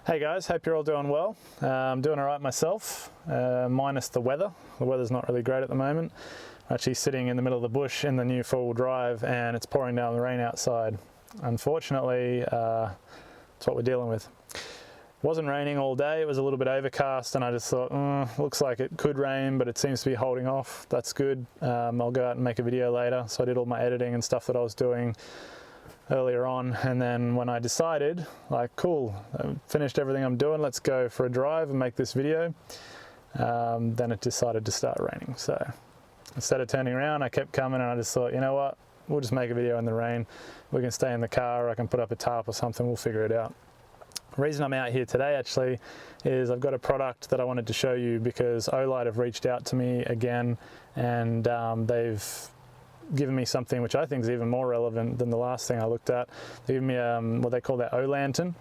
Hey guys, hope you're all doing well. I'm doing alright myself, minus the weather. The weather's not really great at the moment. I'm actually sitting in the middle of the bush in the new four-wheel drive and it's pouring down the rain outside. Unfortunately, it's what we're dealing with. It wasn't raining all day, it was a little bit overcast and I just thought, looks like it could rain, but it seems to be holding off. That's good. I'll go out and make a video later. So I did all my editing and stuff that I was doing earlier on, and then when I decided, like, cool, I finished everything I'm doing, let's go for a drive and make this video, then it decided to start raining. So instead of turning around, I kept coming and I just thought, you know what, we'll just make a video in the rain. We can stay in the car, or I can put up a tarp or something, we'll figure it out. The reason I'm out here today actually is I've got a product that I wanted to show you because Olight have reached out to me again, and they've given me something which I think is even more relevant than the last thing I looked at. They give me what they call their Olantern.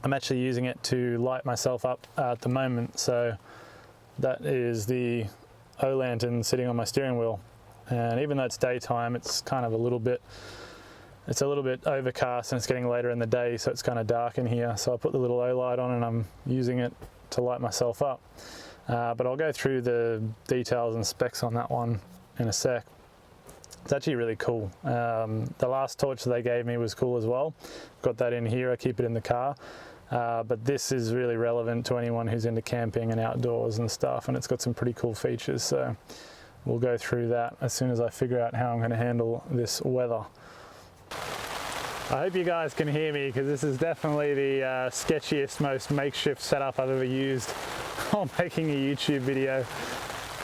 I'm actually using it to light myself up at the moment. So that is the Olantern sitting on my steering wheel. And even though it's daytime, it's kind of a little bit overcast and it's getting later in the day, so it's kind of dark in here. So I put the little Olight on and I'm using it to light myself up. But I'll go through the details and specs on that one in a sec. It's actually really cool. The last torch that they gave me was cool as well. Got that in here, I keep it in the car. But this is really relevant to anyone who's into camping and outdoors and stuff, and it's got some pretty cool features. So we'll go through that as soon as I figure out how I'm going to handle this weather. I hope you guys can hear me because this is definitely the sketchiest, most makeshift setup I've ever used while making a YouTube video.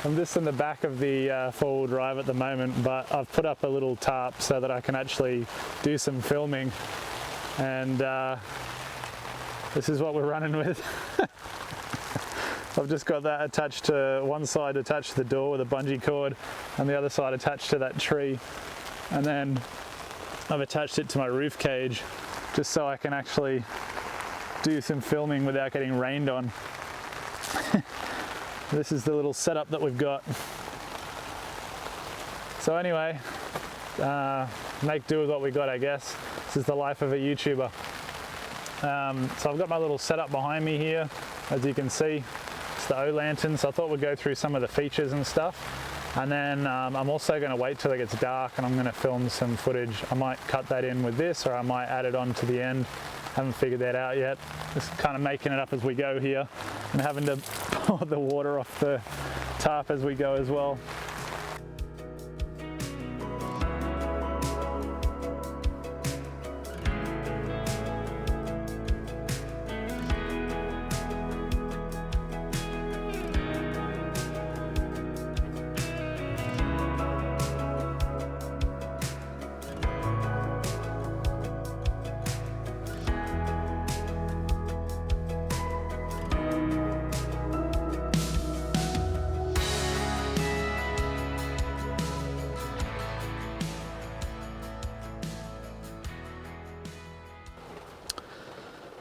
I'm just in the back of the four-wheel drive at the moment, but I've put up a little tarp so that I can actually do some filming, and this is what we're running with. I've just got that attached to one side, attached to the door with a bungee cord, and the other side attached to that tree, and then I've attached it to my roof cage just so I can actually do some filming without getting rained on. This is the little setup that we've got. So anyway, make do with what we got, I guess. This is the life of a YouTuber. So I've got my little setup behind me here, as you can see. It's the Olantern, so I thought we'd go through some of the features and stuff. And then I'm also going to wait till it gets dark and I'm going to film some footage. I might cut that in with this, or I might add it on to the end. Haven't figured that out yet. Just kind of making it up as we go here and having to pour the water off the tarp as we go as well.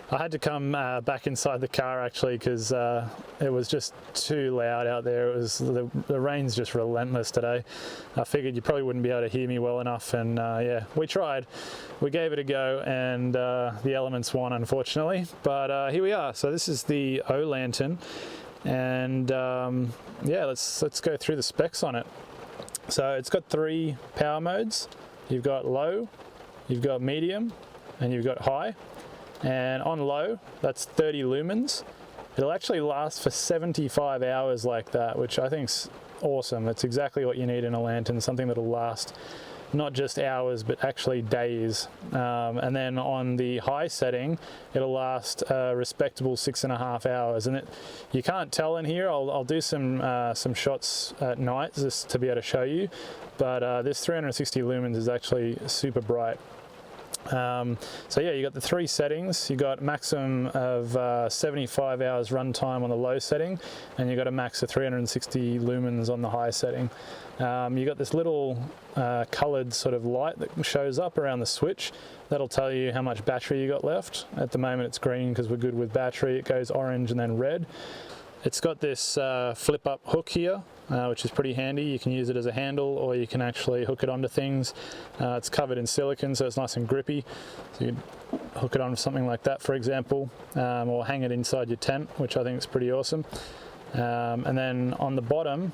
I had to come back inside the car actually because it was just too loud out there. It was the rain's just relentless today. I figured you probably wouldn't be able to hear me well enough, and yeah, we tried. We gave it a go, and the elements won, unfortunately. But here we are. So this is the Olantern, and yeah, let's go through the specs on it. So it's got 3 power modes. You've got low, you've got medium, and you've got high. And on low, that's 30 lumens. It'll actually last for 75 hours like that, which I think's awesome. That's exactly what you need in a lantern, something that'll last not just hours, but actually days. And then on the high setting, it'll last a respectable 6.5 hours. And you can't tell in here. I'll do some shots at night just to be able to show you. But this 360 lumens is actually super bright. So yeah, you got the 3 settings. You got maximum of 75 hours runtime on the low setting, and you got a max of 360 lumens on the high setting. You got this little coloured sort of light that shows up around the switch. That'll tell you how much battery you got left. At the moment it's green because we're good with battery. It goes orange and then red. It's got this flip up hook here, which is pretty handy. You can use it as a handle, or you can actually hook it onto things. It's covered in silicone, so it's nice and grippy. So you can hook it onto something like that, for example, or hang it inside your tent, which I think is pretty awesome. And then on the bottom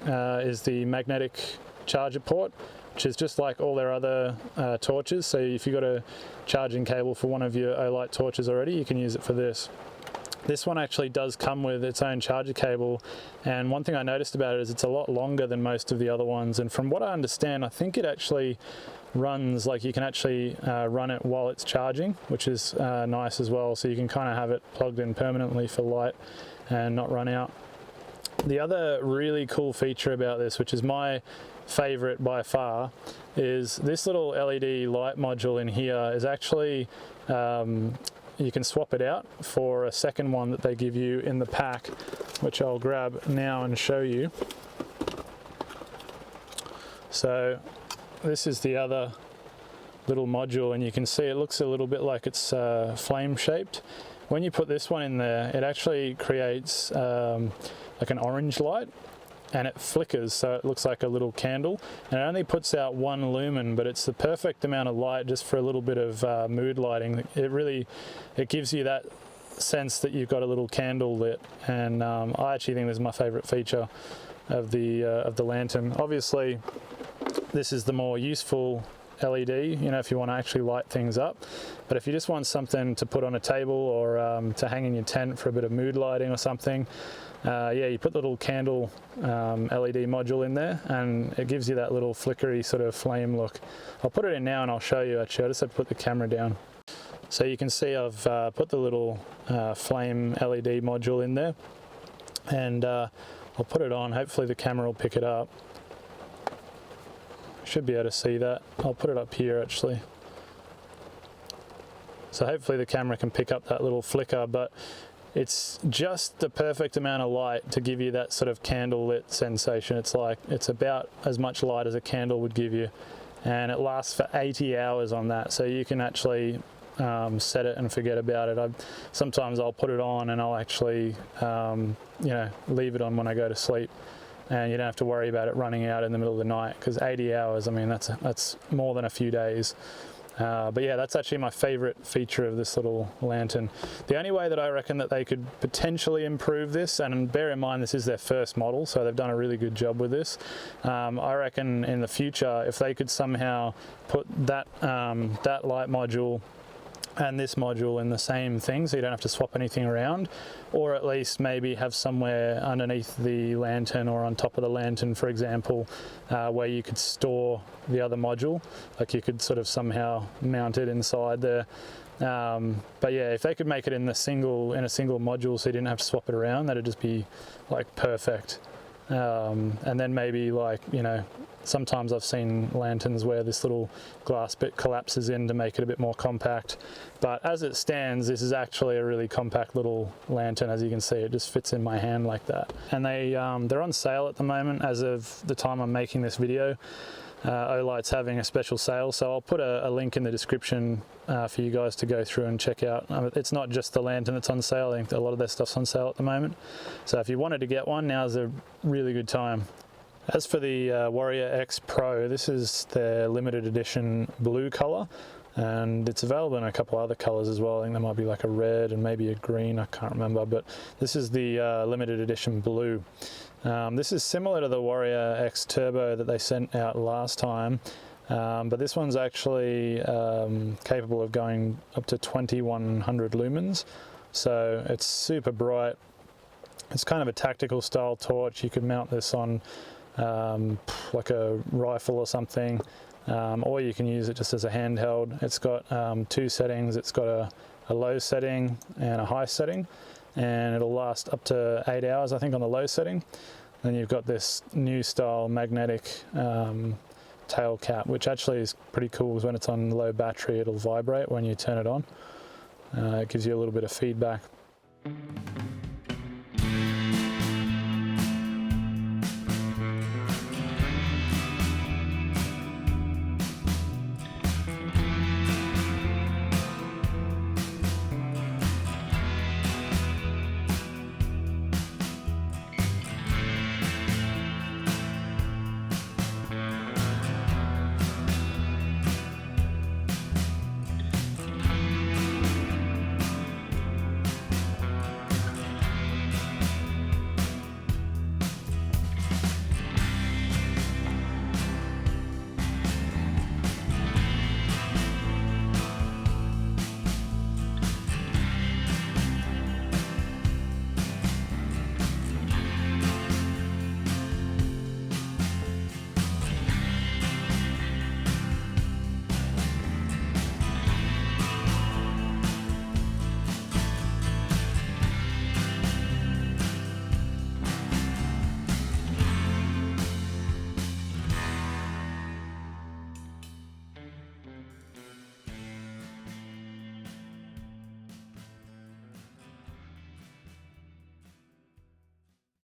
is the magnetic charger port, which is just like all their other torches. So if you've got a charging cable for one of your Olight torches already, you can use it for this. This one actually does come with its own charger cable, and one thing I noticed about it is it's a lot longer than most of the other ones, and from what I understand, I think it actually runs, like you can actually run it while it's charging, which is nice as well, so you can kind of have it plugged in permanently for light and not run out. The other really cool feature about this, which is my favorite by far, is this little LED light module in here is actually you can swap it out for a second one that they give you in the pack, which I'll grab now and show you. So this is the other little module, and you can see it looks a little bit like it's flame shaped. When you put this one in there, it actually creates like an orange light, and it flickers, so it looks like a little candle, and it only puts out 1 lumen, but it's the perfect amount of light just for a little bit of mood lighting. It gives you that sense that you've got a little candle lit, and I actually think this is my favorite feature of the lantern. Obviously this is the more useful LED, you know, if you want to actually light things up, but if you just want something to put on a table or to hang in your tent for a bit of mood lighting or something, yeah, you put the little candle LED module in there, and it gives you that little flickery sort of flame look. I'll put it in now and I'll show you. Actually, I just have to put the camera down. So you can see I've put the little flame LED module in there, and I'll put it on. Hopefully the camera will pick it up. Should be able to see that. I'll put it up here actually. So hopefully the camera can pick up that little flicker, but it's just the perfect amount of light to give you that sort of candle lit sensation. It's about as much light as a candle would give you, and it lasts for 80 hours on that, so you can actually set it and forget about it. Sometimes I'll put it on and I'll actually you know, leave it on when I go to sleep, and you don't have to worry about it running out in the middle of the night, because 80 hours, I mean, that's more than a few days. But yeah, that's actually my favorite feature of this little lantern. The only way that I reckon that they could potentially improve this, and bear in mind this is their first model, so they've done a really good job with this. I reckon in the future, if they could somehow put that light module and this module in the same thing, so you don't have to swap anything around, or at least maybe have somewhere underneath the lantern or on top of the lantern, for example, where you could store the other module, like you could sort of somehow mount it inside there. But yeah, if they could make it in a single module so you didn't have to swap it around, that'd just be like perfect. And then maybe, like, you know, sometimes I've seen lanterns where this little glass bit collapses in to make it a bit more compact, but as it stands, this is actually a really compact little lantern. As you can see, it just fits in my hand like that. And they're on sale at the moment. As of the time I'm making this video, Olight's having a special sale, so I'll put a link in the description for you guys to go through and check out. It's not just the lantern that's on sale. I think a lot of their stuff's on sale at the moment, so if you wanted to get one, now's a really good time. As for the Warrior X Pro, this is their limited edition blue color, and it's available in a couple other colors as well. I think there might be like a red and maybe a green, I can't remember, but this is the limited edition blue. This is similar to the Warrior X Turbo that they sent out last time, but this one's actually capable of going up to 2100 lumens, so it's super bright. It's kind of a tactical style torch. You could mount this on like a rifle or something, or you can use it just as a handheld. It's got 2 settings. It's got a low setting and a high setting, and it'll last up to 8 hours, I think, on the low setting. Then you've got this new style magnetic tail cap, which actually is pretty cool, because when it's on low battery it'll vibrate when you turn it on. It gives you a little bit of feedback.